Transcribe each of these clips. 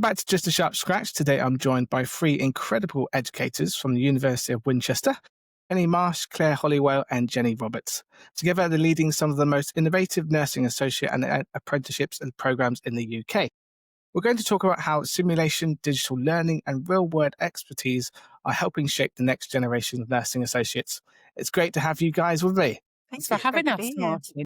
back to Just a Sharp Scratch. Today I'm joined by three incredible educators from the University of Winchester: Penny Marsh, Claire Hollywell and Jenny Roberts. Together they're leading some of the most innovative nursing associate and apprenticeships and programs in the UK. We're going to talk about how simulation, digital learning and real-world expertise are helping shape the next generation of nursing associates. It's great to have you guys with me. Thanks for having us, Martyn.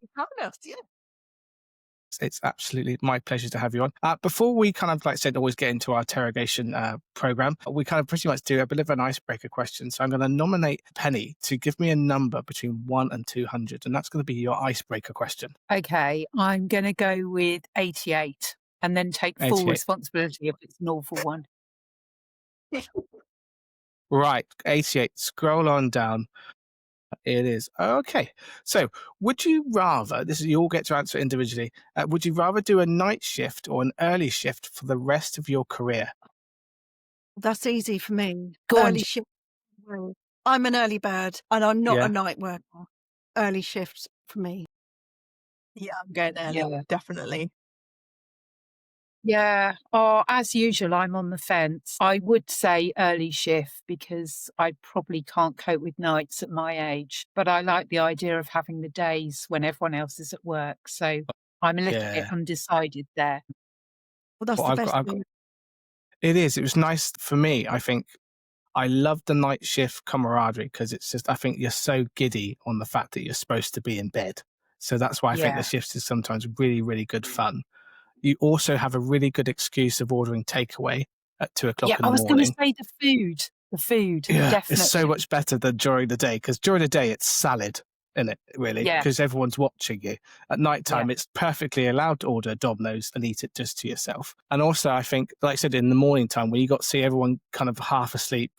It's absolutely my pleasure to have you on. Before we kind of, like I said, always get into our interrogation program, we kind of pretty much do a bit of an icebreaker question. So I'm going to nominate Penny to give me a number between 1 and 200, and that's going to be your icebreaker question. Okay, I'm going to go with 88 and then take full 88. responsibility if it's an awful one. Right, 88. Scroll on down. It is. Okay. So would you rather, this is, you all get to answer individually, would you rather do a night shift or an early shift for the rest of your career? That's easy for me. Go on, Early shift. I'm an early bird and I'm not Yeah. a night worker. Early shifts for me. Yeah, I'm going early, definitely. Yeah. Oh, as usual, I'm on the fence. I would say early shift because I probably can't cope with nights at my age, but I like the idea of having the days when everyone else is at work. So I'm a little bit undecided there. Well, that's Well, the best thing. it is. It was nice for me. I think I love the night shift camaraderie because it's just, I think you're so giddy on the fact that you're supposed to be in bed. So that's why I think the shifts is sometimes really, really good fun. You also have a really good excuse of ordering takeaway at 2 o'clock in the morning. I was going to say the food. Yeah, Definitely. it's so much better than during the day, because during the day it's salad, isn't it, really? Yeah. Because everyone's watching you. At night time, it's perfectly allowed to order Domino's and eat it just to yourself. And also, I think, like I said, in the morning time, when you got to see everyone kind of half asleep,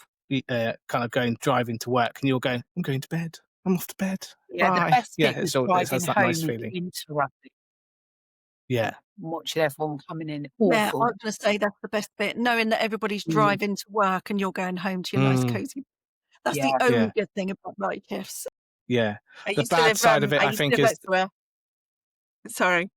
kind of driving to work, and you're going, I'm going to bed. I'm off to bed. Yeah, Bye. the best bit it's was driving has that home nice and feeling. interrupting. Yeah. Watching everyone coming in. Yeah, I Awful. was going to say that's the best bit. Knowing that everybody's driving to work and you're going home to your nice cozy. That's the only good thing about night shifts. Yeah. I The used to bad live, side of it, I used think, to live is... next to sorry.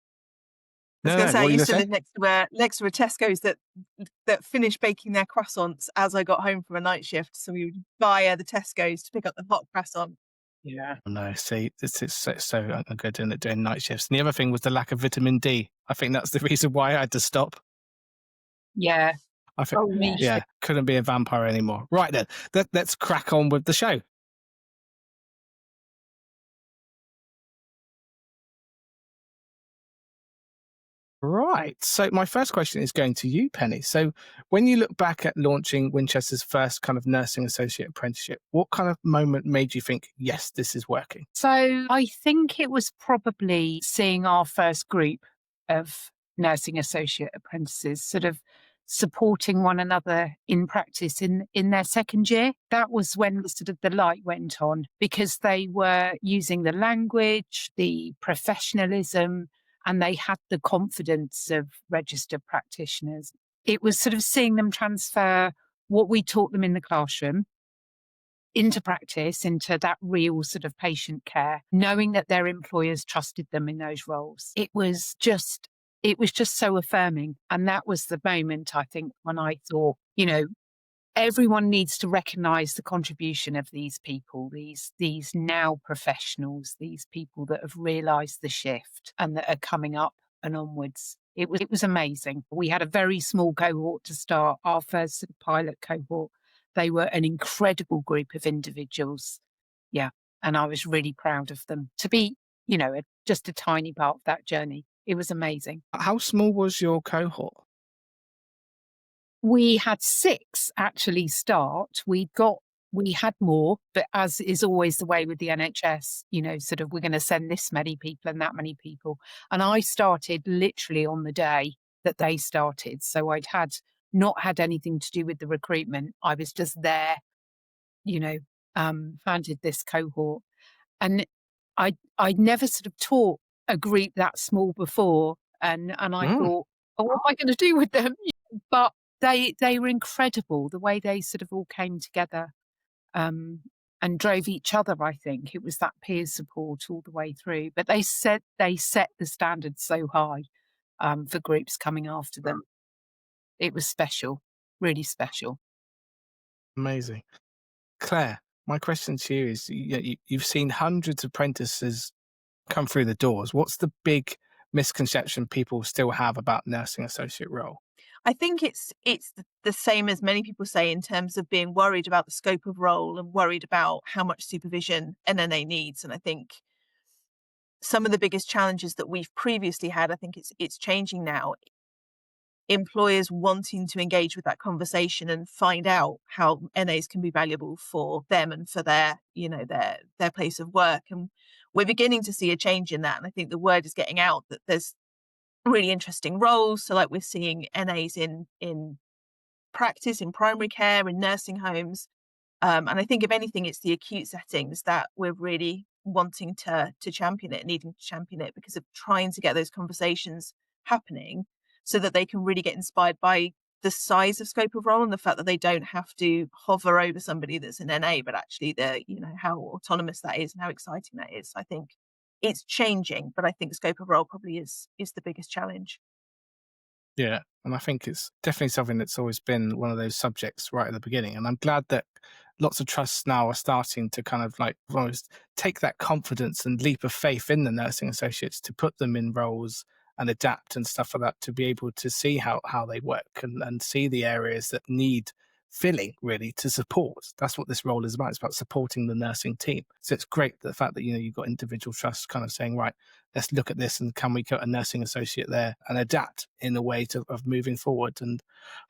I was No, going to say, I what were you used to gonna live next to a Tesco's that finished baking their croissants as I got home from a night shift. So we would buy the Tesco's to pick up the hot croissant. Yeah. No, see, it's so good doing night shifts. And the other thing was the lack of vitamin D. I think that's the reason why I had to stop. Yeah. I think, couldn't be a vampire anymore. Right then, let's crack on with the show. Right. So my first question is going to you, Penny. So when you look back at launching Winchester's first kind of nursing associate apprenticeship, what kind of moment made you think, yes, this is working? So I think it was probably seeing our first group of nursing associate apprentices sort of supporting one another in practice in their second year. That was when sort of the light went on, because they were using the language, the professionalism, and they had the confidence of registered practitioners. It was sort of seeing them transfer what we taught them in the classroom into practice, into that real sort of patient care, knowing that their employers trusted them in those roles. It was just so affirming. And that was the moment, I think, when I thought, everyone needs to recognise the contribution of these people, these now professionals, these people that have realised the shift and that are coming up and onwards. It was amazing. We had a very small cohort to start, our first sort of pilot cohort. They were an incredible group of individuals. Yeah. And I was really proud of them to be, just a tiny part of that journey. It was amazing. How small was your cohort? We had 6 actually start. We had more, but as is always the way with the NHS, sort of we're going to send this many people and that many people. And I started literally on the day that they started. So I'd not had anything to do with the recruitment. I was just there, founded this cohort. And I'd never sort of taught a group that small before. And I thought, oh, what am I going to do with them? But they were incredible, the way they sort of all came together and drove each other, I think. It was that peer support all the way through. But they set the standards so high for groups coming after them. it was special, really special. Amazing. Claire, my question to you is, you've seen hundreds of apprentices come through the doors. What's the big misconception people still have about nursing associate role? I think it's the same as many people say in terms of being worried about the scope of role and worried about how much supervision an NA needs. And I think some of the biggest challenges that we've previously had, I think it's changing now. Employers wanting to engage with that conversation and find out how NAs can be valuable for them and for their place of work. And we're beginning to see a change in that. And I think the word is getting out that there's really interesting roles. So like we're seeing NAs in practice, in primary care, in nursing homes. And I think if anything, it's the acute settings that we're really wanting to champion it, needing to champion it because of trying to get those conversations happening so that they can really get inspired by the size of scope of role and the fact that they don't have to hover over somebody that's an NA, but actually how autonomous that is and how exciting that is. I think it's changing, but I think scope of role probably is the biggest challenge. Yeah, and I think it's definitely something that's always been one of those subjects right at the beginning. And I'm glad that lots of trusts now are starting to kind of like almost take that confidence and leap of faith in the nursing associates to put them in roles and adapt and stuff like that to be able to see how they work and see the areas that need filling really to support. That's what this role is about. It's about supporting the nursing team. So it's great the fact that you've got individual trusts kind of saying, right, let's look at this and can we get a nursing associate there and adapt in a way of moving forward. And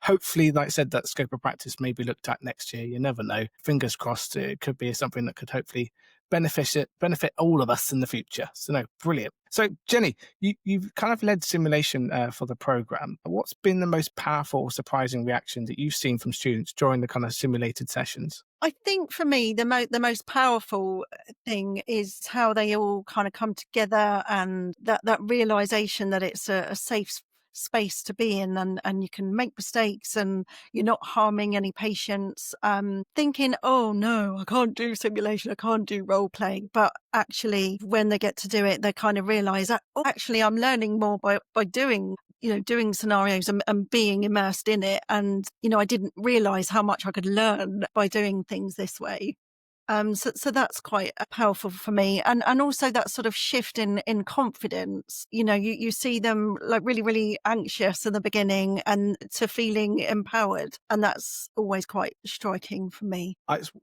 hopefully, like I said, that scope of practice may be looked at next year. You never know. Fingers crossed, it could be something that could hopefully benefit all of us in the future. So no, brilliant. So Jenny, you've kind of led simulation for the program. What's been the most powerful or surprising reaction that you've seen from students during the kind of simulated sessions? I think for me, the most powerful thing is how they all kind of come together and that realization that it's a safe space to be in and you can make mistakes and you're not harming any patients. Thinking, oh no, I can't do simulation, I can't do role playing. But actually, when they get to do it, they kind of realize that, oh, actually, I'm learning more by doing scenarios and being immersed in it. And, I didn't realize how much I could learn by doing things this way. So that's quite powerful for me. And also that sort of shift in confidence, you see them like really, really anxious in the beginning and to feeling empowered. And that's always quite striking for me.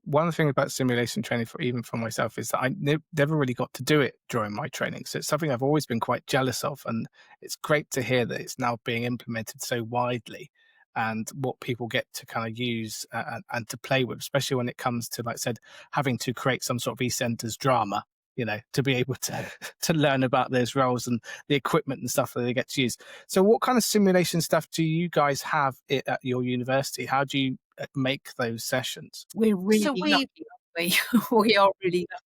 One thing about simulation training even for myself is that I never really got to do it during my training. So it's something I've always been quite jealous of. And it's great to hear that it's now being implemented so widely and what people get to kind of use and to play with, especially when it comes to, like I said, having to create some sort of ECenters drama, to be able to learn about those roles and the equipment and stuff that they get to use. So what kind of simulation stuff do you guys have at your university? How do you make those sessions? We're really lucky, aren't we? We are really lucky.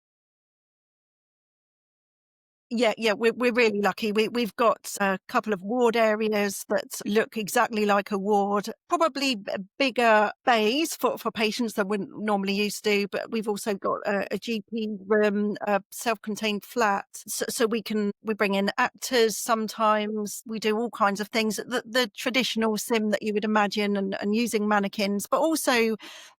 Yeah, we're really lucky. We've got a couple of ward areas that look exactly like a ward, probably bigger bays for patients than we're normally used to, but we've also got a GP room, a self-contained flat. So we bring in actors sometimes, we do all kinds of things, the traditional sim that you would imagine and using mannequins, but also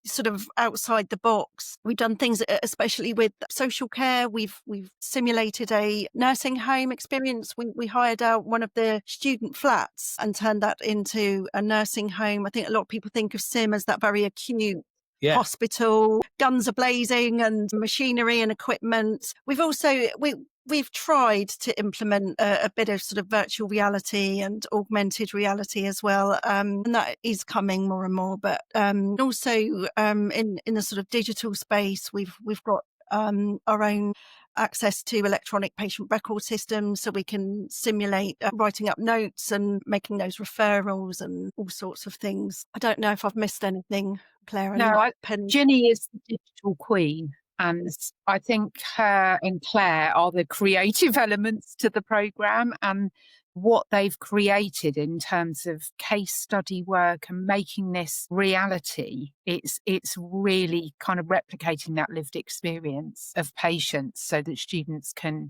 sort of outside the box. We've done things, especially with social care. We've simulated a nursing home experience. We hired out one of the student flats and turned that into a nursing home. I think a lot of people think of sim as that very acute hospital, guns are blazing and machinery and equipment. We've tried to implement a bit of sort of virtual reality and augmented reality as well, and that is coming more and more. But also in the sort of digital space, we've got our own access to electronic patient record systems, so we can simulate writing up notes and making those referrals and all sorts of things. I don't know if I've missed anything, Claire. No, Jenny is the digital queen. And I think her and Claire are the creative elements to the programme, and what they've created in terms of case study work and making this reality, it's really kind of replicating that lived experience of patients so that students can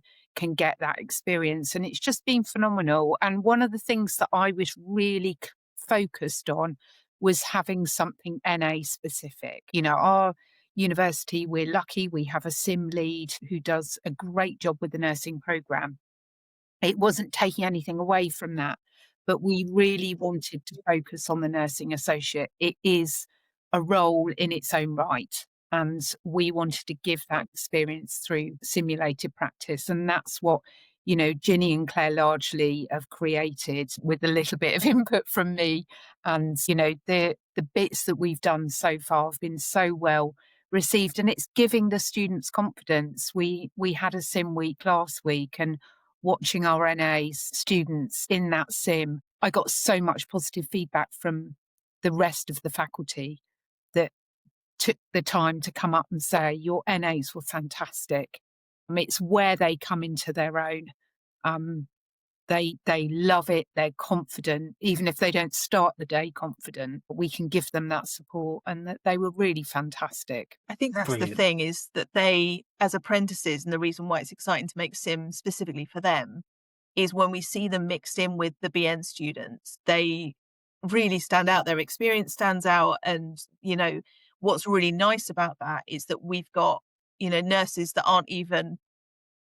get that experience. And it's just been phenomenal. And one of the things that I was really focused on was having something NA specific. You know, our university, we're lucky, we have a sim lead who does a great job with the nursing programme. It wasn't taking anything away from that, but we really wanted to focus on the nursing associate. It is a role in its own right. And we wanted to give that experience through simulated practice. And that's what, you know, Ginny and Claire largely have created with a little bit of input from me. And, you know, the bits that we've done so far have been so well received, and it's giving the students confidence. We had a sim week last week, and watching our NAs students in that sim, I got so much positive feedback from the rest of the faculty that took the time to come up and say, your NAs were fantastic. It's where they come into their own. They love it. They're confident, even if they don't start the day confident. We can give them that support, and that they were really fantastic. I think that's Brilliant. the thing, is that they, as apprentices, and the reason why it's exciting to make sim specifically for them, is when we see them mixed in with the BN students, they really stand out. Their experience stands out. And, you know, what's really nice about that is that we've got, you know, nurses that aren't even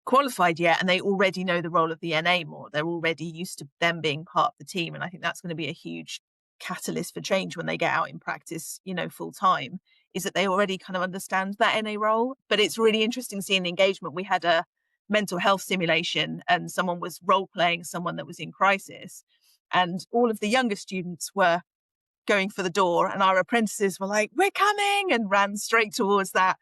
qualified yet, and they already know the role of the NA more. They're already used to them being part of the team. And I think that's going to be a huge catalyst for change when they get out in practice, you know, full time, is that they already kind of understand that NA role. But it's really interesting seeing the engagement. We had a mental health simulation, and someone was role playing someone that was in crisis, and all of the younger students were going for the door, and our apprentices were like, we're coming, and ran straight towards that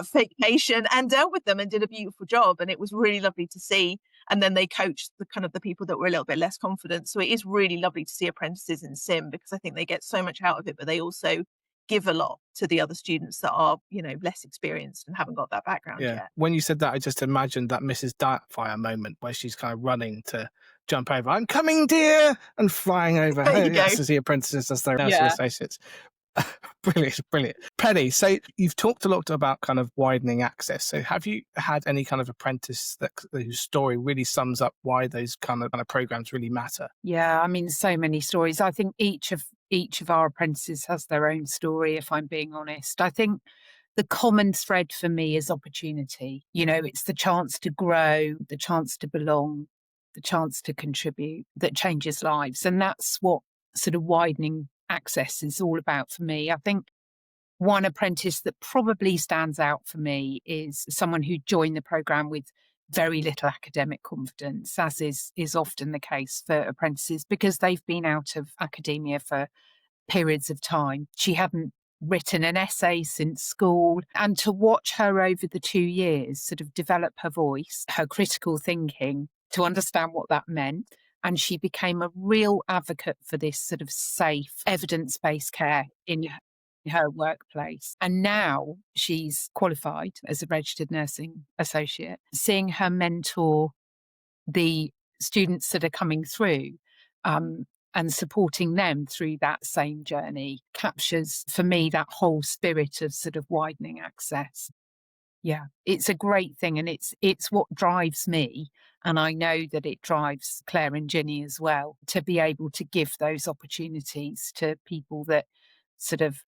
fake patient and dealt with them and did a beautiful job. And it was really lovely to see. And then they coached the kind of the people that were a little bit less confident. So it is really lovely to see apprentices in sim, because I think they get so much out of it, but they also give a lot to the other students that are, you know, less experienced and haven't got that background yet. When you said that, I just imagined that Mrs. Doubtfire moment where she's kind of running to jump over. I'm coming, dear, and flying over. There you go. Yes, as the apprentices, as their nursing associates. Brilliant. Penny, so you've talked a lot about kind of widening access. So have you had any kind of apprentice whose story really sums up why those kind of programs really matter? Yeah, I mean, so many stories. I think each of our apprentices has their own story, if I'm being honest. I think the common thread for me is opportunity. You know, it's the chance to grow, the chance to belong, the chance to contribute that changes lives. And that's what sort of widening access is all about for me. I think one apprentice that probably stands out for me is someone who joined the programme with very little academic confidence, as is often the case for apprentices, because they've been out of academia for periods of time. She hadn't written an essay since school, and to watch her over the 2 years sort of develop her voice, her critical thinking, to understand what that meant. And she became a real advocate for this sort of safe, evidence-based care in her workplace. And now she's qualified as a registered nursing associate. Seeing her mentor the students that are coming through, and supporting them through that same journey captures, for me, that whole spirit of sort of widening access. Yeah, it's a great thing, and it's what drives me. And I know that it drives Claire and Ginny as well, to be able to give those opportunities to people that sort of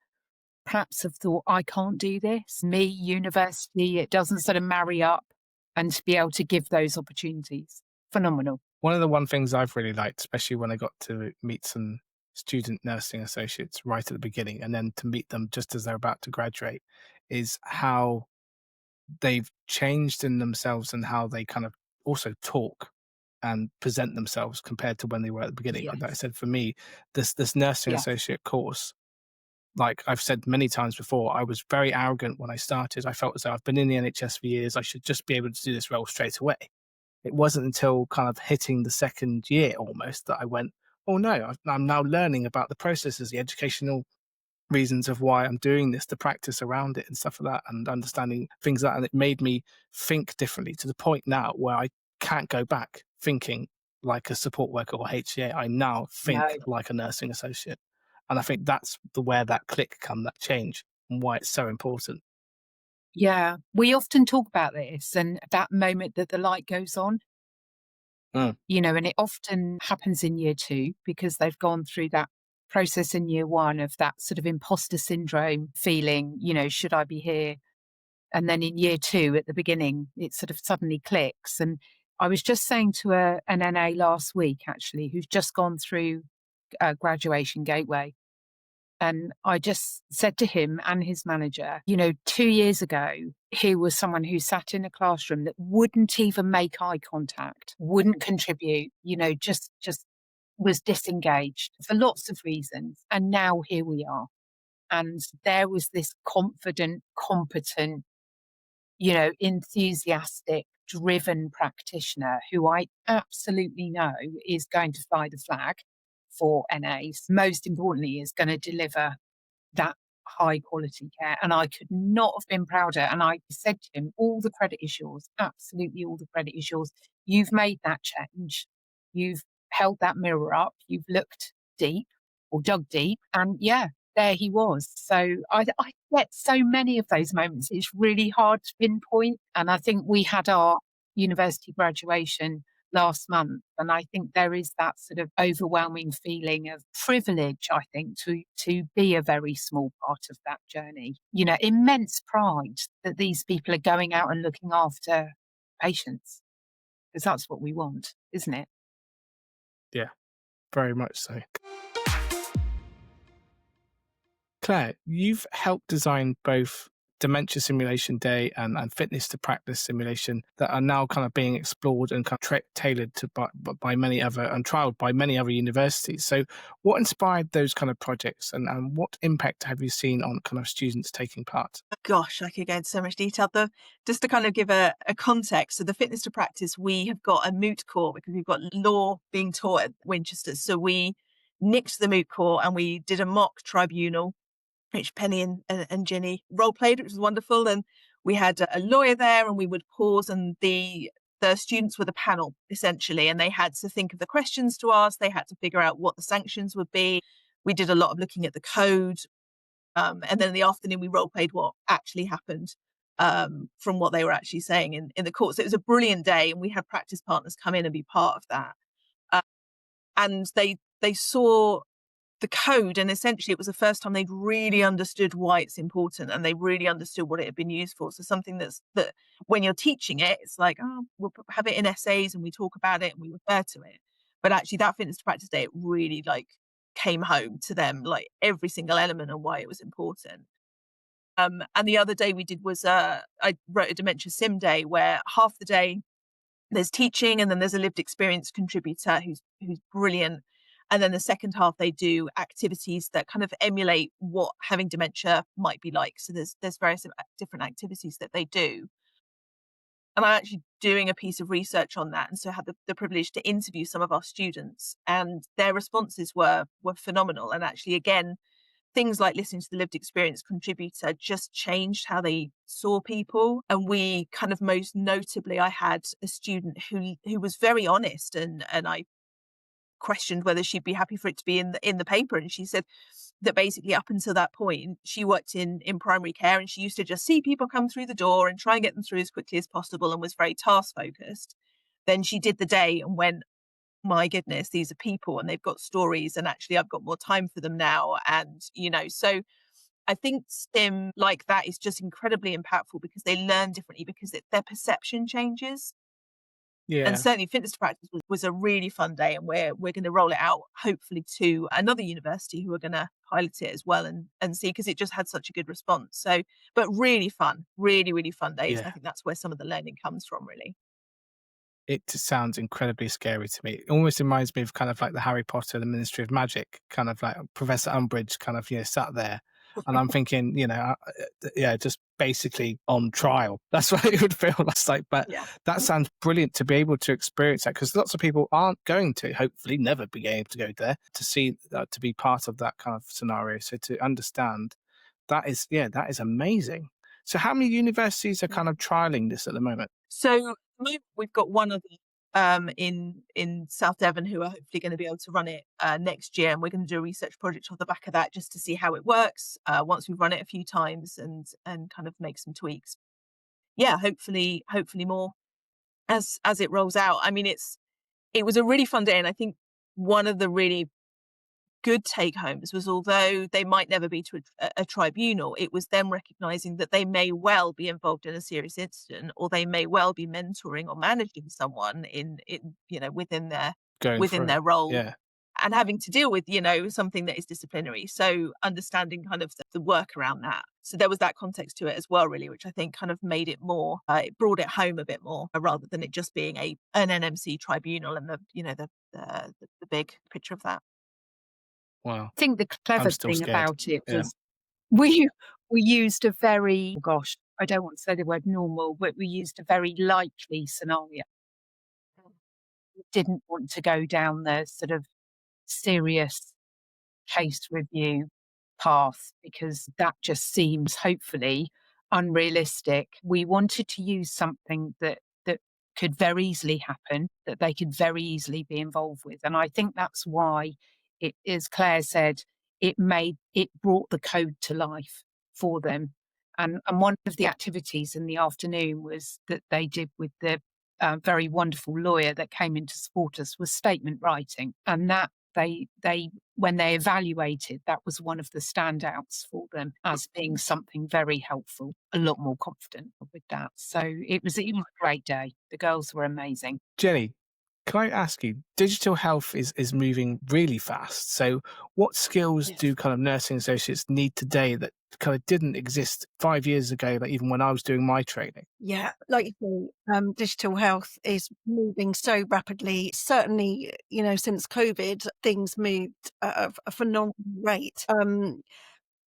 perhaps have thought, I can't do this. Me, university, it doesn't sort of marry up, and to be able to give those opportunities. Phenomenal. One of the things I've really liked, especially when I got to meet some student nursing associates right at the beginning, and then to meet them just as they're about to graduate, is how they've changed in themselves and how they kind of also talk and present themselves compared to when they were at the beginning. Yes. Like I said, for me, this nursing associate course, like I've said many times before, I was very arrogant when I started. I felt as though I've been in the NHS for years. I should just be able to do this role straight away. It wasn't until kind of hitting the second year almost that I went, oh no, I'm now learning about the processes, the educational reasons of why I'm doing this, the practice around it and stuff like that, and understanding things like that. And it made me think differently, to the point now where I can't go back thinking like a support worker or HCA. I now think like a nursing associate. And I think that's where that click come, that change, and why it's so important. Yeah, we often talk about this and that moment that the light goes on. You know, and it often happens in year 2 because they've gone through that process in year one of that sort of imposter syndrome feeling, should I be here? And then in year two, at the beginning, it sort of suddenly clicks. And I was just saying to an NA last week, actually, who's just gone through graduation gateway. And I just said to him and his manager, 2 years ago, he was someone who sat in a classroom that wouldn't even make eye contact, wouldn't contribute, just was disengaged for lots of reasons. And now here we are. And there was this confident, competent, enthusiastic, driven practitioner who I absolutely know is going to fly the flag for NAs. Most importantly, is going to deliver that high quality care. And I could not have been prouder. And I said to him, all the credit is yours, absolutely all the credit is yours. You've made that change. You've held that mirror up. You've looked deep or dug deep. And yeah, there he was. So I get so many of those moments. It's really hard to pinpoint. And I think we had our university graduation last month. And I think there is that sort of overwhelming feeling of privilege, I think, to be a very small part of that journey. Immense pride that these people are going out and looking after patients, because that's what we want, isn't it? Yeah, very much so. Claire, you've helped design both Dementia Simulation Day and Fitness to Practice Simulation that are now kind of being explored and kind of tailored to by many other and trialed by many other universities. So what inspired those kind of projects and what impact have you seen on kind of students taking part? Gosh, I could go into so much detail. Just to kind of give a context, so the Fitness to Practice, we have got a moot court because we've got law being taught at Winchester. So we nicked the moot court and we did a mock tribunal, which Penny and Ginny role played, which was wonderful. And we had a lawyer there and we would pause, and the students were the panel essentially, and they had to think of the questions to ask. They had to figure out what the sanctions would be. We did a lot of looking at the code. And then in the afternoon, we role played what actually happened from what they were actually saying in the court. So it was a brilliant day, and we had practice partners come in and be part of that. And they saw the code, and essentially it was the first time they'd really understood why it's important, and they really understood what it had been used for. So something that when you're teaching it, it's like, oh, we'll have it in essays and we talk about it and we refer to it. But actually that Fitness to Practice Day, it really came home to them, like every single element and why it was important. And the other day we did was I wrote a Dementia Sim Day, where half the day there's teaching and then there's a lived experience contributor who's brilliant. And then the second half, they do activities that kind of emulate what having dementia might be like. So there's various different activities that they do. And I'm actually doing a piece of research on that. And so I had the privilege to interview some of our students, and their responses were phenomenal. And actually, again, things like listening to the lived experience contributor just changed how they saw people. And we kind of most notably, I had a student who was very honest, and I questioned whether she'd be happy for it to be in the paper, and she said that basically up until that point she worked in primary care, and she used to just see people come through the door and try and get them through as quickly as possible and was very task focused. Then she did the day and went, my goodness, these are people and they've got stories, and actually I've got more time for them now. And so I think STEM like that is just incredibly impactful because they learn differently, because their perception changes. Yeah. And certainly Fitness to Practice was a really fun day, and we're going to roll it out hopefully to another university who are going to pilot it as well and see, because it just had such a good response. So, but really fun, really, really fun days. Yeah. I think that's where some of the learning comes from, really. It sounds incredibly scary to me. It almost reminds me of kind of like the Harry Potter, the Ministry of Magic, kind of like Professor Umbridge kind of, sat there. And I'm thinking, just basically on trial. That's what it would feel like. But Yeah. that sounds brilliant to be able to experience that, because lots of people aren't going to, hopefully, never be able to go there to see, to be part of that kind of scenario. So to understand, that is amazing. So how many universities are kind of trialing this at the moment? So we've got one other in South Devon who are hopefully going to be able to run it next year, and we're going to do a research project on the back of that just to see how it works once we've run it a few times and kind of make some tweaks. Yeah, hopefully more as it rolls out. I mean, it was a really fun day, and I think one of the really good take homes was, although they might never be to a tribunal, it was them recognizing that they may well be involved in a serious incident, or they may well be mentoring or managing someone in within Going through. their role, Yeah. and having to deal with, something that is disciplinary. So understanding kind of the work around that. So there was that context to it as well, really, which I think kind of made it more, it brought it home a bit more, rather than it just being an NMC tribunal and the big picture of that. Wow. I think the I'm clever still thing scared. about it Yeah. was we used a very, gosh, I don't want to say the word normal, but we used a very likely scenario. We didn't want to go down the sort of serious case review path, because that just seems hopefully unrealistic. We wanted to use something that could very easily happen, that they could very easily be involved with. And I think that's why it, as Claire said, it brought the code to life for them. And one of the activities in the afternoon was that they did with the very wonderful lawyer that came in to support us was statement writing. And that they when they evaluated, that was one of the standouts for them as being something very helpful, a lot more confident with that. So it was a great day. The girls were amazing. Jenny, can I ask you, digital health is moving really fast. So what skills Yes. do kind of nursing associates need today that kind of didn't exist 5 years ago, like even when I was doing my training? Yeah, like you say, digital health is moving so rapidly. Certainly, since COVID, things moved at a phenomenal rate.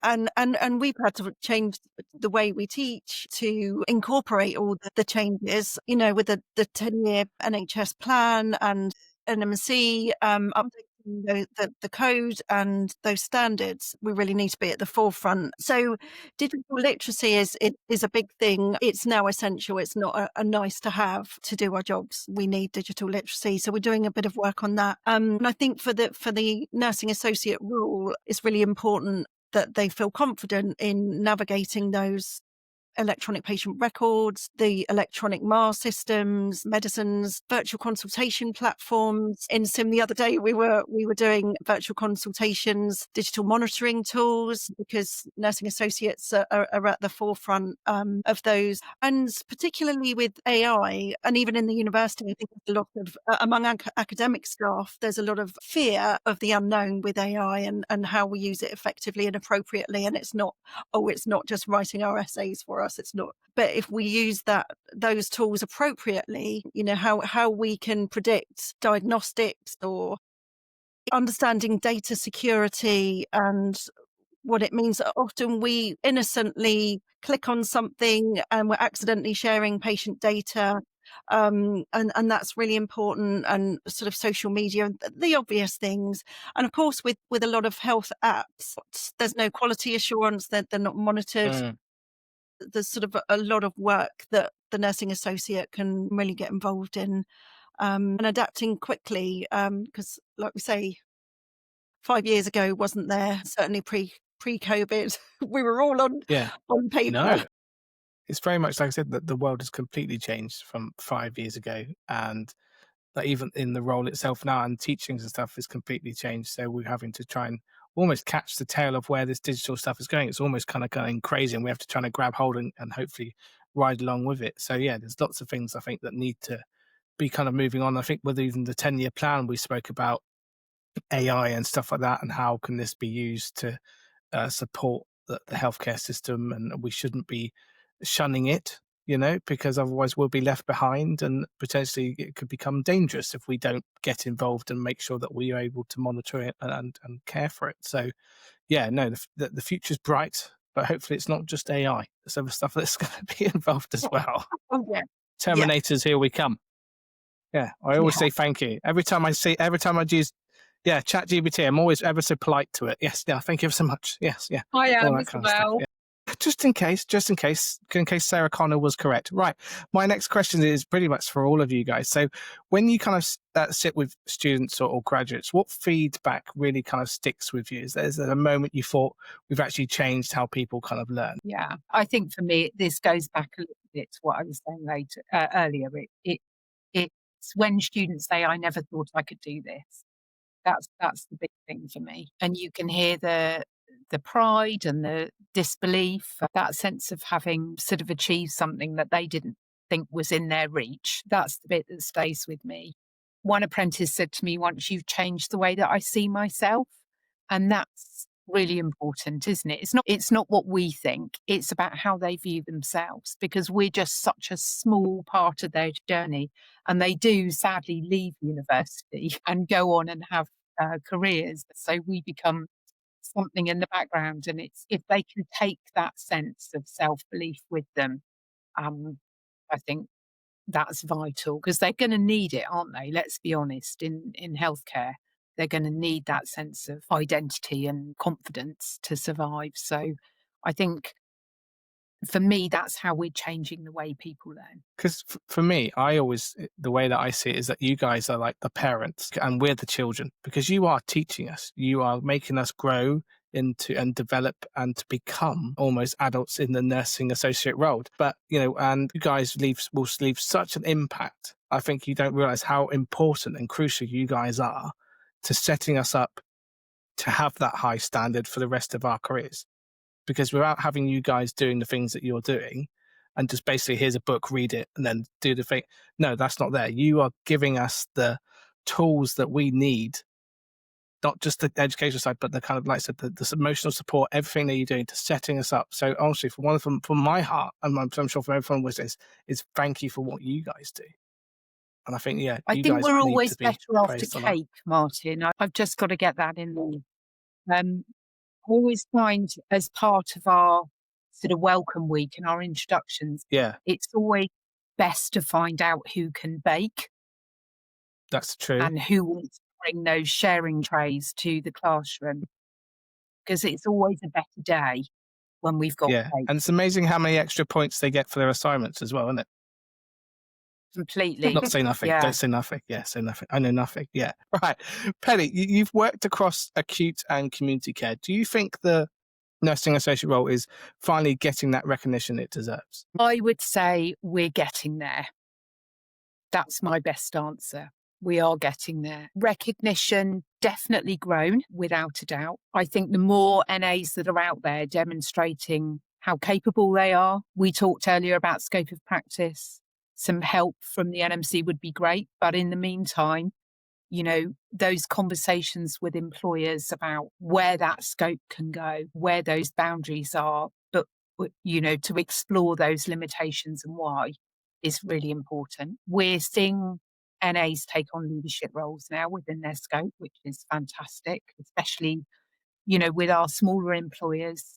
And we've had to change the way we teach to incorporate all the changes, with the 10-year NHS plan and NMC, updating the code and those standards. We really need to be at the forefront. So digital literacy is a big thing. It's now essential. It's not a nice to have to do our jobs. We need digital literacy. So we're doing a bit of work on that. And I think for the nursing associate role, it's really important that they feel confident in navigating those electronic patient records, the electronic MAR systems, medicines, virtual consultation platforms. In Sim the other day, we were doing virtual consultations, digital monitoring tools, because nursing associates are at the forefront of those. And particularly with AI, and even in the university, I think there's a lot of, among academic staff, there's a lot of fear of the unknown with AI and how we use it effectively and appropriately. And it's not just writing our essays for us. It's not. But if we use those tools appropriately, how we can predict diagnostics or understanding data security and what it means. Often we innocently click on something and we're accidentally sharing patient data. And that's really important, and sort of social media and the obvious things. And of course, with a lot of health apps, there's no quality assurance, they're not monitored. There's sort of a lot of work that the nursing associate can really get involved in, and adapting quickly, because like we say, 5 years ago wasn't there, certainly pre-COVID. We were all on Yeah. paper. No. It's very much like I said, that the world has completely changed from 5 years ago, and that even in the role itself now and teachings and stuff is completely changed. So we're having to try and almost catch the tail of where this digital stuff is going. It's almost kind of going crazy, and we have to try to grab hold and hopefully ride along with it. So yeah, there's lots of things I think that need to be kind of moving on. I think with even the 10-year plan, we spoke about AI and stuff like that, and how can this be used to support the healthcare system, and we shouldn't be shunning it, because otherwise we'll be left behind, and potentially it could become dangerous if we don't get involved and make sure that we are able to monitor it and care for it. So yeah, no, the future's bright, but hopefully it's not just AI. There's other stuff that's going to be involved as well. Oh yeah. Terminators, here we come. Yeah, I always Yeah. say thank you every time I use ChatGPT. I'm always ever so polite to it. Yes, yeah, thank you so much. Yes, yeah, I all am that as kind of stuff. well. Yeah. Just in case Sarah Connor was correct. Right. My next question is pretty much for all of you guys. So when you kind of sit with students or graduates, what feedback really kind of sticks with you? Is there a moment you thought we've actually changed how people kind of learn? Yeah, I think for me, this goes back a little bit to what I was saying earlier. It's when students say, "I never thought I could do this," That's the big thing for me. And you can hear the pride and the disbelief, that sense of having sort of achieved something that they didn't think was in their reach. That's the bit that stays with me. One apprentice said to me once, "You've changed the way that I see myself." And that's really important, isn't it? It's not what we think. It's about how they view themselves, because we're just such a small part of their journey. And they do sadly leave university and go on and have careers. So we become something in the background. And it's if they can take that sense of self-belief with them, I think that's vital, because they're going to need it, aren't they? Let's be honest, in healthcare, they're going to need that sense of identity and confidence to survive. So I think for me, that's how we're changing the way people learn. Because for me, the way that I see it is that you guys are like the parents and we're the children, because you are teaching us, you are making us grow into and develop and to become almost adults in the nursing associate role. But, and you guys will leave such an impact. I think you don't realize how important and crucial you guys are to setting us up to have that high standard for the rest of our careers. Because without having you guys doing the things that you're doing and just basically, here's a book, read it, and then do the thing. No, that's not there. You are giving us the tools that we need, not just the educational side, but the kind of, like I said, the emotional support, everything that you're doing to setting us up. So honestly, from my heart, and I'm sure from everyone with this, is thank you for what you guys do. And I think, I you think guys we're need always to be better after praised on that. cake, Martyn. I've just got to get that in there. I always find, as part of our sort of welcome week and our introductions, Yeah, it's always best to find out who can bake that's true. and who wants to bring those sharing trays to the classroom, because it's always a better day when we've got Yeah, cake. and it's amazing how many extra points they get for their assignments as well, isn't it? Completely. Not say nothing. Yeah. Don't say nothing. Yeah, say nothing. I know nothing. Yeah. Right. Penny, you've worked across acute and community care. Do you think the nursing associate role is finally getting that recognition it deserves? I would say we're getting there. That's my best answer. We are getting there. Recognition definitely grown, without a doubt. I think the more NAs that are out there demonstrating how capable they are. We talked earlier about scope of practice. Some help from the NMC would be great. But in the meantime, those conversations with employers about where that scope can go, where those boundaries are, but, to explore those limitations and why is really important. We're seeing NAs take on leadership roles now within their scope, which is fantastic, especially, with our smaller employers,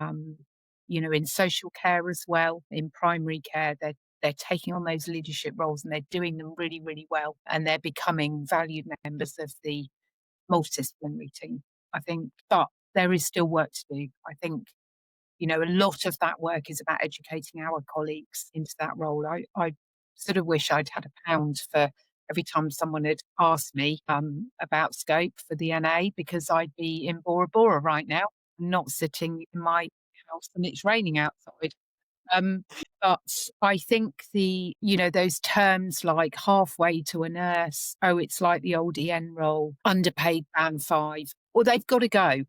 in social care as well, in primary care, they're taking on those leadership roles and they're doing them really, really well. And they're becoming valued members of the multidisciplinary team, I think. But there is still work to do. I think, a lot of that work is about educating our colleagues into that role. I sort of wish I'd had £1 for every time someone had asked me about scope for the NA, because I'd be in Bora Bora right now, not sitting in my house and it's raining outside. But I think those terms like halfway to a nurse, it's like the old EN role, underpaid band 5, well, they've got to go.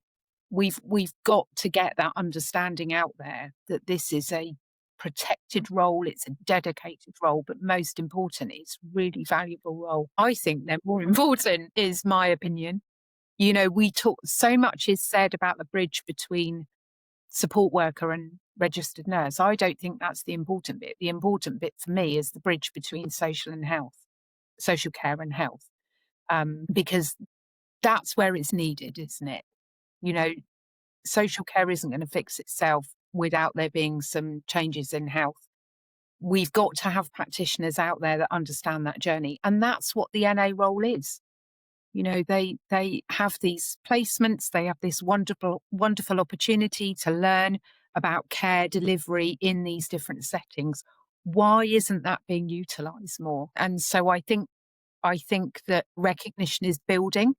We've got to get that understanding out there that this is a protected role, it's a dedicated role, but most important, it's a really valuable role. I think they're more important, is my opinion. We talk, so much is said about the bridge between support worker and registered nurse. I don't think that's the important bit. The important bit for me is the bridge between social care and health, because that's where it's needed, isn't it? Social care isn't going to fix itself without there being some changes in health. We've got to have practitioners out there that understand that journey. And that's what the NA role is. They have these placements, they have this wonderful, wonderful opportunity to learn about care delivery in these different settings. Why isn't that being utilised more? And so I think that recognition is building,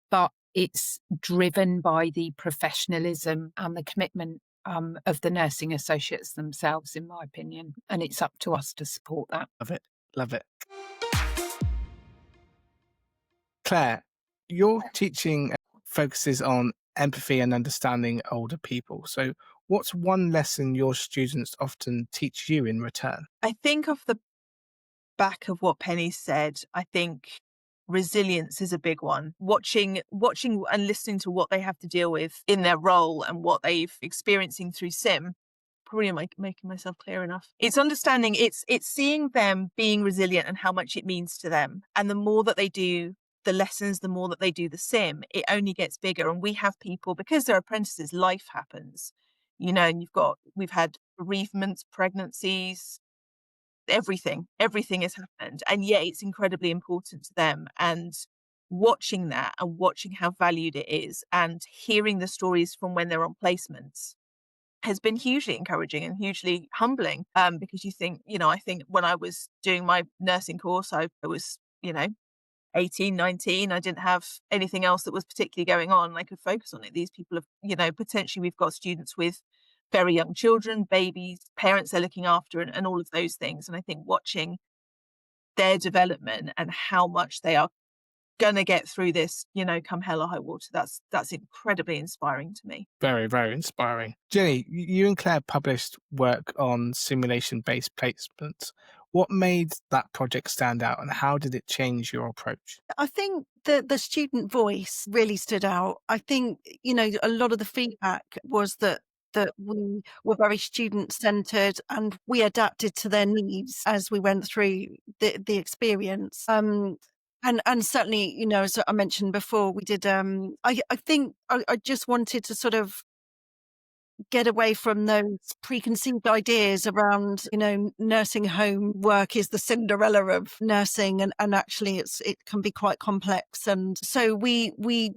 but it's driven by the professionalism and the commitment of the nursing associates themselves, in my opinion. And it's up to us to support that. Love it. Love it. Claire, Your teaching focuses on empathy and understanding older people. So, what's one lesson your students often teach you in return? I think off the back of what Penny said, I think resilience is a big one. Watching and listening to what they have to deal with in their role and what they've experiencing through sim. Probably am I making myself clear enough? It's understanding, it's seeing them being resilient and how much it means to them. And the more that they do the lessons, the more that they do the sim, it only gets bigger. And we have people, because they're apprentices, life happens, and we've had bereavements, pregnancies, everything has happened. And yet it's incredibly important to them. And watching that and watching how valued it is and hearing the stories from when they're on placements has been hugely encouraging and hugely humbling, because you think, I think when I was doing my nursing course, I was, 18, 19. I didn't have anything else that was particularly going on. I could focus on it. These people have, potentially we've got students with very young children, babies, parents they're looking after, and all of those things. And I think watching their development and how much they are going to get through this, come hell or high water, that's incredibly inspiring to me. Very, very inspiring. Jenny, you and Claire published work on simulation-based placements. What made that project stand out and how did it change your approach? I think the student voice really stood out. I think, a lot of the feedback was that we were very student centered and we adapted to their needs as we went through the experience. And certainly, as I mentioned before, we did, I think I just wanted to sort of get away from those preconceived ideas around, nursing home work is the Cinderella of nursing, and actually it can be quite complex. And so we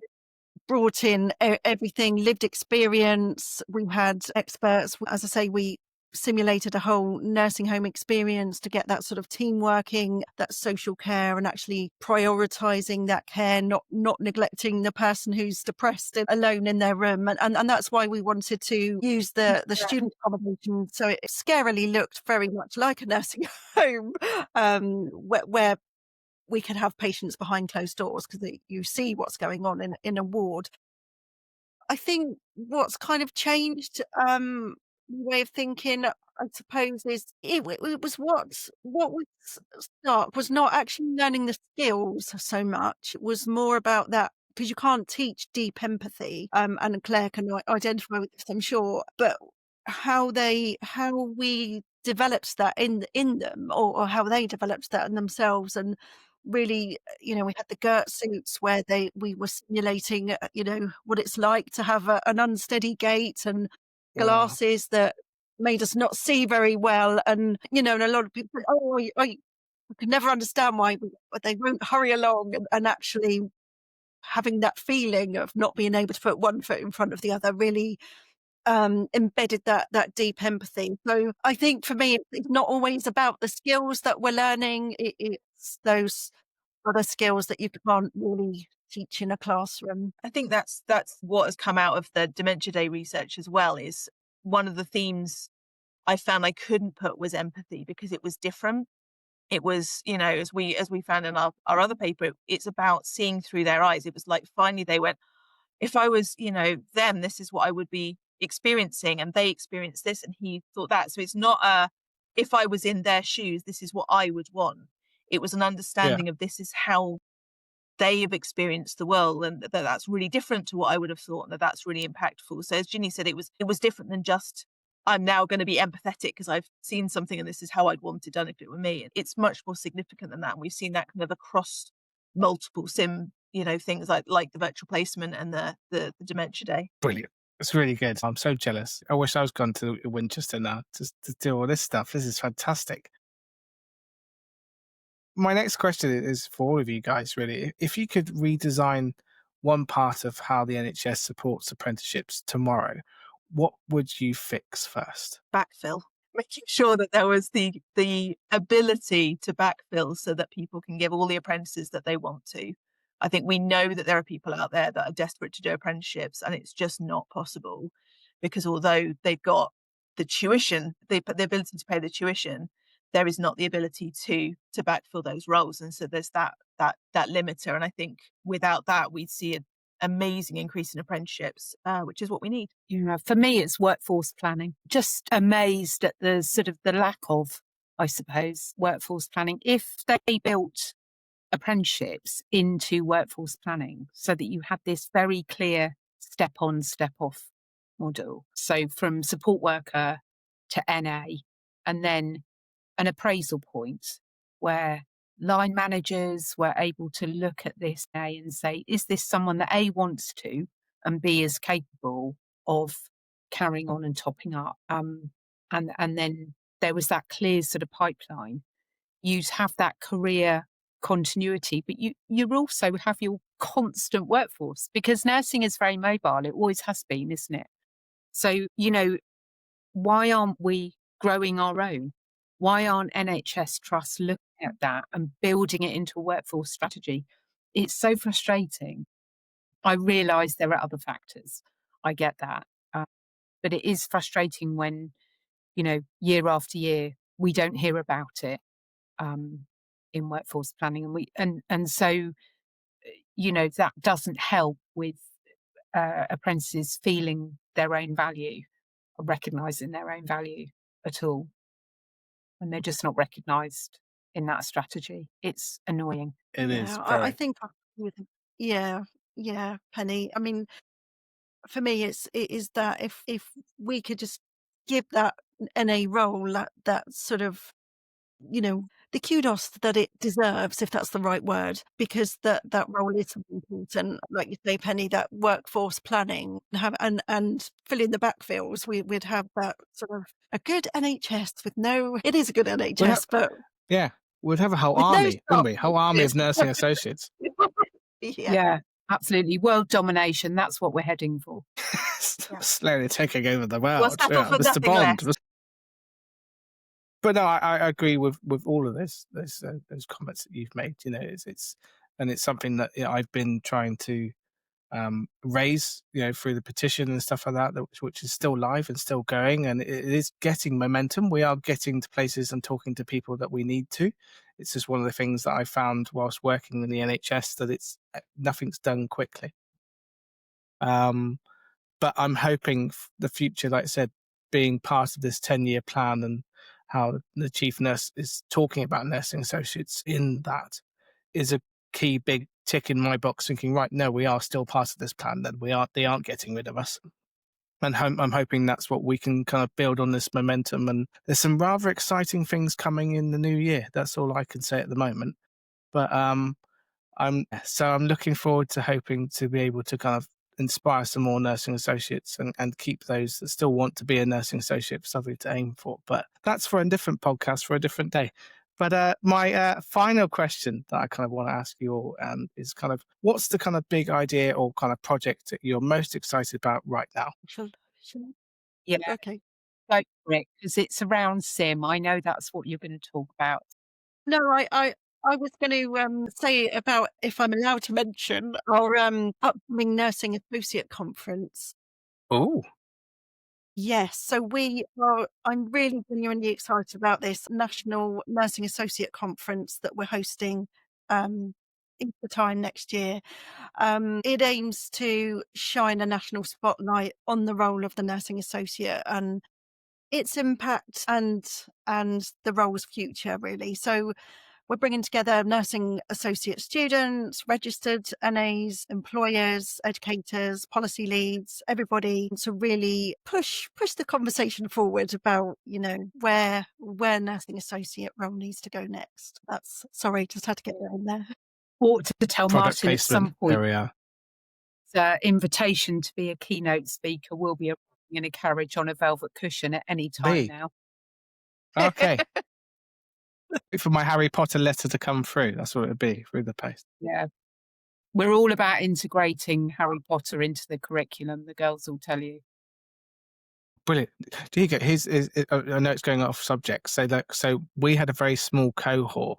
brought in everything, lived experience. We had experts. As I say, we simulated a whole nursing home experience to get that sort of team working, that social care, and actually prioritizing that care, not neglecting the person who's depressed and alone in their room. And that's why we wanted to use the student accommodation. So it scarily looked very much like a nursing home, where we could have patients behind closed doors because you see what's going on in a ward. I think what's kind of changed way of thinking, I suppose, is it was what was stark was not actually learning the skills so much. It was more about that, because you can't teach deep empathy, and Claire can identify with this, I'm sure, but how we developed that in them, or how they developed that in themselves. And really, we had the GERT suits where we were simulating, what it's like to have an unsteady gait, and glasses that made us not see very well. And, and a lot of people, I could never understand why they won't hurry along, and actually having that feeling of not being able to put one foot in front of the other really embedded that deep empathy. So I think for me, it's not always about the skills that we're learning. It's those other skills that you can't really teach in a classroom. I think that's what has come out of the Dementia Day research as well. Is one of the themes I found I couldn't put was empathy, because it was different. It was, as we found in our other paper, it's about seeing through their eyes. It was like finally they went, if I was, them, this is what I would be experiencing, and they experienced this and he thought that. So it's not if I was in their shoes, this is what I would want. It was an understanding of this is how they have experienced the world, and that's really different to what I would have thought, and that's really impactful. So as Ginny said, it was different than just I'm now going to be empathetic because I've seen something and this is how I'd want it done if it were me. It's much more significant than that. And we've seen that kind of across multiple sim, things like the virtual placement and the Dementia Day. Brilliant. It's really good. I'm so jealous. I wish I was gone to Winchester now to do all this stuff. This is fantastic. My next question is for all of you guys, really. If you could redesign one part of how the NHS supports apprenticeships tomorrow, what would you fix first? Backfill. Making sure that there was the ability to backfill so that people can give all the apprentices that they want to. I think we know that there are people out there that are desperate to do apprenticeships, and it's just not possible, because although they've got the tuition, the ability to pay the tuition, there is not the ability to backfill those roles. And so there's that that limiter. And I think without that, we'd see an amazing increase in apprenticeships, which is what we need. For me, it's workforce planning. Just amazed at the sort of the lack of, I suppose, workforce planning. If they built apprenticeships into workforce planning so that you had this very clear step on, step off model. So from support worker to NA, and then an appraisal point where line managers were able to look at this A and say, is this someone that A wants to and B is capable of carrying on and topping up? And then there was that clear sort of pipeline. You'd have that career continuity, but you also have your constant workforce, because nursing is very mobile. It always has been, isn't it? So, why aren't we growing our own? Why aren't NHS trusts looking at that and building it into a workforce strategy? It's so frustrating. I realise there are other factors. I get that. But it is frustrating when, year after year, we don't hear about it in workforce planning. And so, that doesn't help with apprentices feeling their own value or recognising their own value at all. And they're just not recognised in that strategy. It's annoying. It is Yeah, I very. think yeah, Penny. I mean, for me, it is that if we could just give that NA role that sort of, the kudos that it deserves, if that's the right word, because that role is so important. Like you say, Penny, that workforce planning and fill in the backfills. We'd have that sort of a good NHS with no. It is a good NHS, but Yeah, we'd have a whole with no army, staff wouldn't we? Whole army of shortages. nursing associates. Yeah. Absolutely. World domination. That's what we're heading for. Slowly taking over the We'll world. settle for Mr. nothing Bond. less. But no, I agree with all of this. Those comments that you've made. It's something that I've been trying to raise, through the petition and stuff like that, which is still live and still going, and it is getting momentum. We are getting to places and talking to people that we need to. It's just one of the things that I found whilst working in the NHS, that nothing's done quickly. But I'm hoping the future, like I said, being part of this 10-year plan and how the chief nurse is talking about nursing associates in that is a key big tick in my box, thinking, right, no, we are still part of this plan, then they aren't getting rid of us. And I'm hoping that's what we can kind of build on, this momentum. And there's some rather exciting things coming in the new year. That's all I can say at the moment. But I'm looking forward to hoping to be able to kind of inspire some more nursing associates and keep those that still want to be a nursing associate for something to aim for. But that's for a different podcast for a different day. But my final question that I kind of want to ask you all is kind of, what's the kind of big idea or kind of project that you're most excited about right now? Shall Yeah, okay. go for it, because it's around SIM. I know that's what you're going to talk about. No, I was going to say about, if I'm allowed to mention, our upcoming Nursing Associate Conference. Oh, Yes, so I'm really genuinely excited about this National Nursing Associate Conference that we're hosting Easter time next year. It aims to shine a national spotlight on the role of the nursing associate and its impact and the role's future, really. So we're bringing together nursing associate students, registered NAs, employers, educators, policy leads, everybody, to really push the conversation forward about, where nursing associate role needs to go next. Sorry, just had to get that in there. Ought to tell product Martyn at some placement. point. There we are. The invitation to be a keynote speaker will be in a carriage on a velvet cushion at any time Me? now. Okay. For my Harry Potter letter to come through, that's what it would be, through the post. Yeah. We're all about integrating Harry Potter into the curriculum, the girls will tell you. Brilliant. Diego, I know it's going off subject. So we had a very small cohort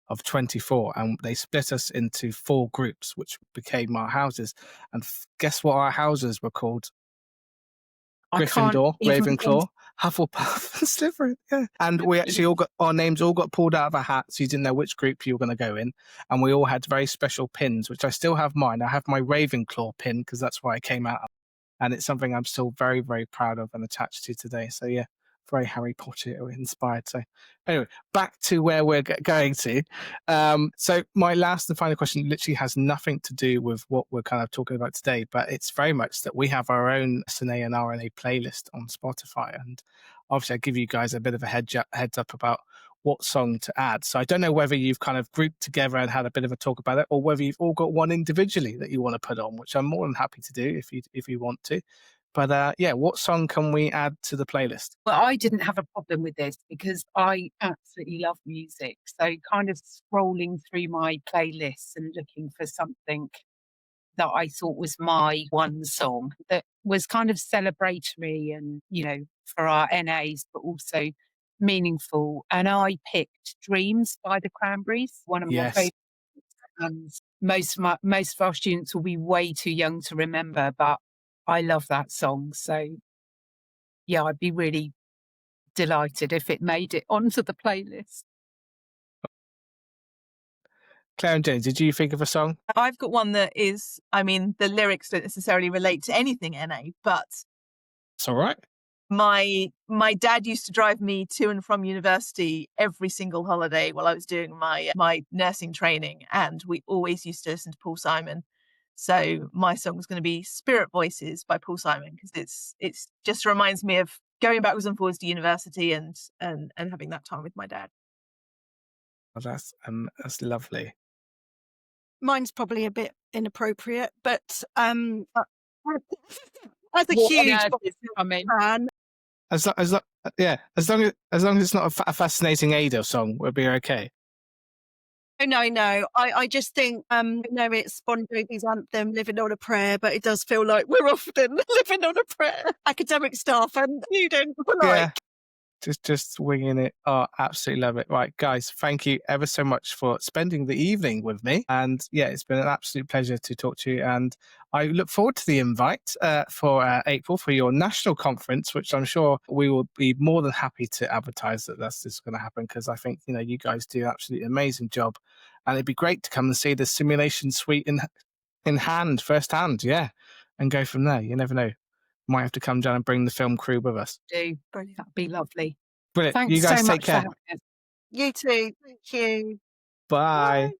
of 24, and they split us into 4 groups, which became our houses. And guess what our houses were called? I can't Gryffindor, even Ravenclaw, Hufflepuff, and Slytherin. Yeah. And we actually all got our names all got pulled out of our hats. You didn't know which group you were going to go in. And we all had very special pins, which I still have mine. I have my Ravenclaw pin because that's where I came out of. And it's something I'm still very, very proud of and attached to today. So yeah, very Harry Potter inspired. So anyway, back to where we're going to. So my last and final question literally has nothing to do with what we're kind of talking about today, but it's very much that we have our own SNA and RNA playlist on Spotify. And obviously I give you guys a bit of a heads up about what song to add. So I don't know whether you've kind of grouped together and had a bit of a talk about it, or whether you've all got one individually that you want to put on, which I'm more than happy to do if you want to. But yeah, what song can we add to the playlist? Well, I didn't have a problem with this because I absolutely love music. So kind of scrolling through my playlists and looking for something that I thought was my one song that was kind of celebratory and, for our NAs, but also meaningful. And I picked Dreams by the Cranberries, one of my Yes. favourite. And most of our students will be way too young to remember, but I love that song. So yeah, I'd be really delighted if it made it onto the playlist. Claire and Jenny, did you think of a song? I've got one that is, the lyrics don't necessarily relate to anything NA, but It's all right. my dad used to drive me to and from university every single holiday while I was doing my nursing training, and we always used to listen to Paul Simon. So my song was going to be Spirit Voices by Paul Simon, because it's just reminds me of going backwards and forwards to university and having that time with my dad. Oh, that's lovely. Mine's probably a bit inappropriate, but as a What huge on earth Bob is coming? fan, As long as it's not a fascinating Ada song, we'll be okay. no. I just think, it's Bon Jovi's anthem, Living on a Prayer, but it does feel like we're often living on a prayer. Academic staff and students alike. Yeah. Just winging it. Oh, absolutely love it. Right, guys, thank you ever so much for spending the evening with me. And yeah, it's been an absolute pleasure to talk to you. And I look forward to the invite for April for your national conference, which I'm sure we will be more than happy to advertise that that's just going to happen, because I think, you guys do an absolutely amazing job. And it'd be great to come and see the simulation suite in hand, firsthand, yeah, and go from there. You never know. Might have to come down and bring the film crew with us. Brilliant. That'd be lovely. Brilliant. Thanks You guys so take much care. for having us. You too. Thank you. Bye. Bye.